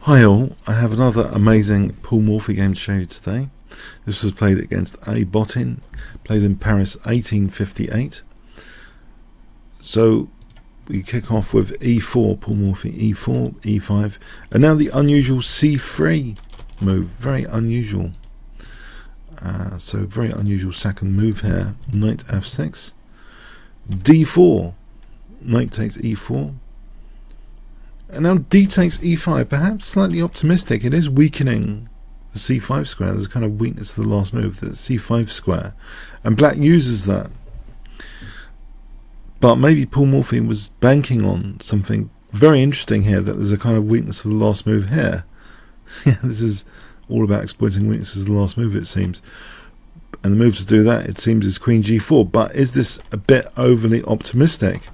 Hi all, I have another amazing Paul Morphy game to show you today. This was played against a Bottin, played in Paris 1858. So we kick off with e4, Paul Morphy, e4, e5, and now the unusual c3 move, very unusual. So very unusual second move here, knight f6, d4, knight takes e4, and now d takes e5, perhaps slightly optimistic. It is weakening the c5 square. There's a kind of weakness to the last move, the c5 square, and black uses that. But maybe Paul Morphy was banking on something very interesting here, that there's a kind of weakness of the last move here. Yeah, this is all about exploiting weaknesses of the last move, it seems. And the move to do that, it seems, is queen g4. But is this a bit overly optimistic?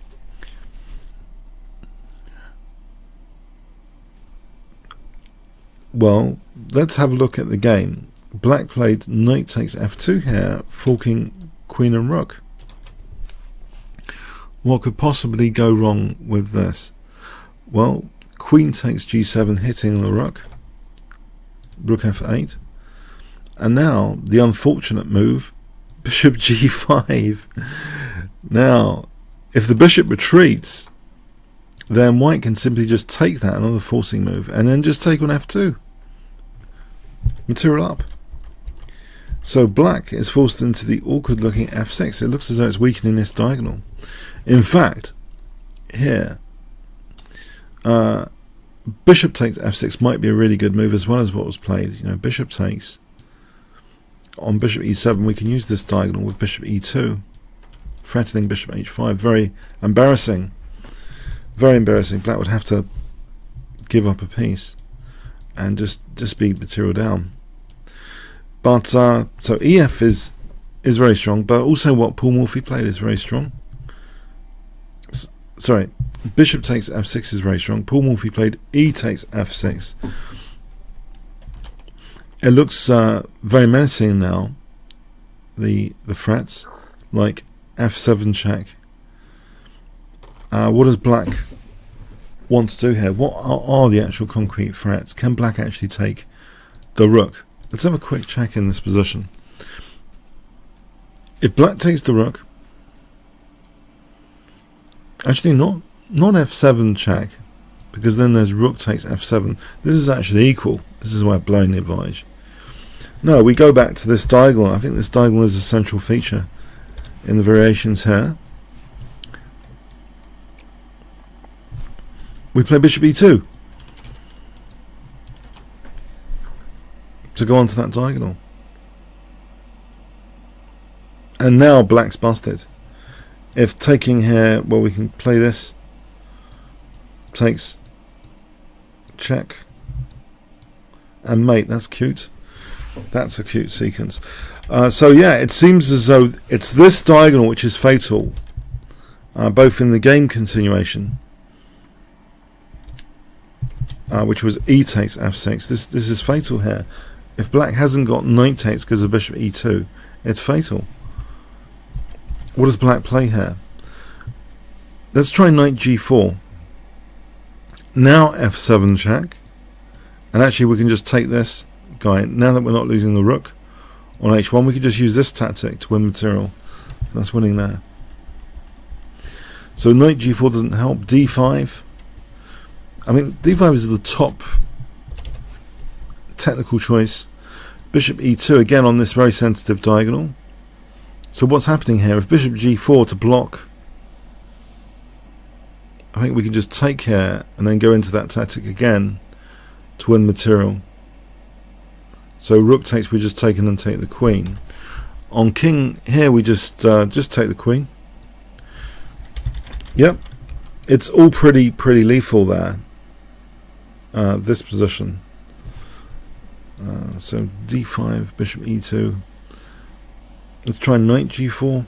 Well, let's have a look at the game. Black played knight takes f2 here, forking queen and rook. What could possibly go wrong with this? Well, queen takes g7, hitting the rook. Rook f8. And now, the unfortunate move, bishop g5. Now, if the bishop retreats, then white can simply just take that, another forcing move, and then just take on f2. Material up. So black is forced into the awkward looking f6. It looks as though it's weakening this diagonal. In fact, here, bishop takes f6 might be a really good move, as well as what was played. You know, bishop takes. On bishop e7, we can use this diagonal with bishop e2, threatening bishop h5. Very embarrassing. Very embarrassing. Black would have to give up a piece and just be material down. But so EF is very strong, but also what Paul Morphy played is very strong. Sorry, bishop takes f6 is very strong. Paul Morphy played e takes f6. It looks very menacing now. The threats, like f7 check. What does black want to do here? What are the actual concrete threats? Can black actually take the rook? Let's have a quick check in this position. If black takes the rook, actually not f7 check, because then there's rook takes f7. This is actually equal. This is why I'm blowing the advantage. No, we go back to this diagonal. I think this diagonal is a central feature in the variations here. We play bishop e2 to go onto that diagonal. And now black's busted. If taking here, well, we can play this. Takes, check, and mate. That's cute. That's a cute sequence. So yeah, it seems as though it's this diagonal which is fatal, both in the game continuation, which was e takes f6. This is fatal here. If black hasn't got knight takes because of bishop e2, it's fatal. What does black play here? Let's try knight g4. Now f7 check, and actually we can just take this guy. Now that we're not losing the rook on h1, we can just use this tactic to win material. So that's winning there. So knight g4 doesn't help. d5. I mean, d5 is the top technical choice. Bishop e2 again on this very sensitive diagonal. So what's happening here? If bishop g4 to block, I think we can just take here and then go into that tactic again to win material. So rook takes, we just take and take the queen. On king here, we just take the queen. Yep, it's all pretty lethal there. This position. So d5, bishop e2. Let's try knight g4.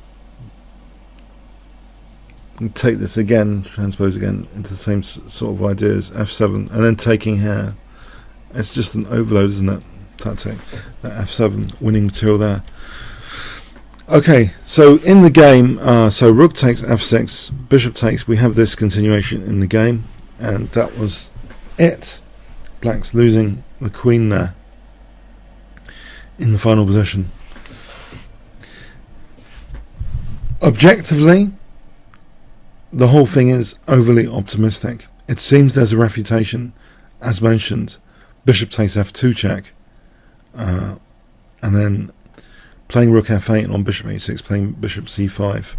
And take this again, transpose again into the same sort of ideas. f7, and then taking here. It's just an overload, isn't it? Tactic. That f7 winning material there. Okay, so in the game, so rook takes f6, bishop takes. We have this continuation in the game, and that was it. Black's losing the queen there in the final position. Objectively, the whole thing is overly optimistic. It seems there's a refutation, as mentioned. Bishop takes f2 check, and then playing rook f8 on bishop a6, playing bishop c5.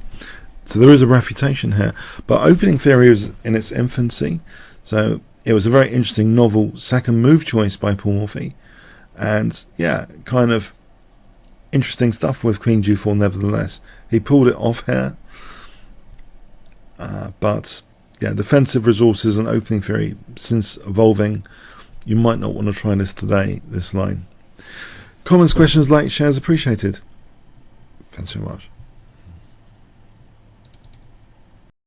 So there is a refutation here, but opening theory was in its infancy, so it was a very interesting, novel second move choice by Paul Morphy, and yeah, kind of interesting stuff with queen g4 nevertheless. He pulled it off here, but yeah, defensive resources and opening theory, since evolving, you might not want to try this today, this line. Comments, questions, likes, shares appreciated. Thanks very much.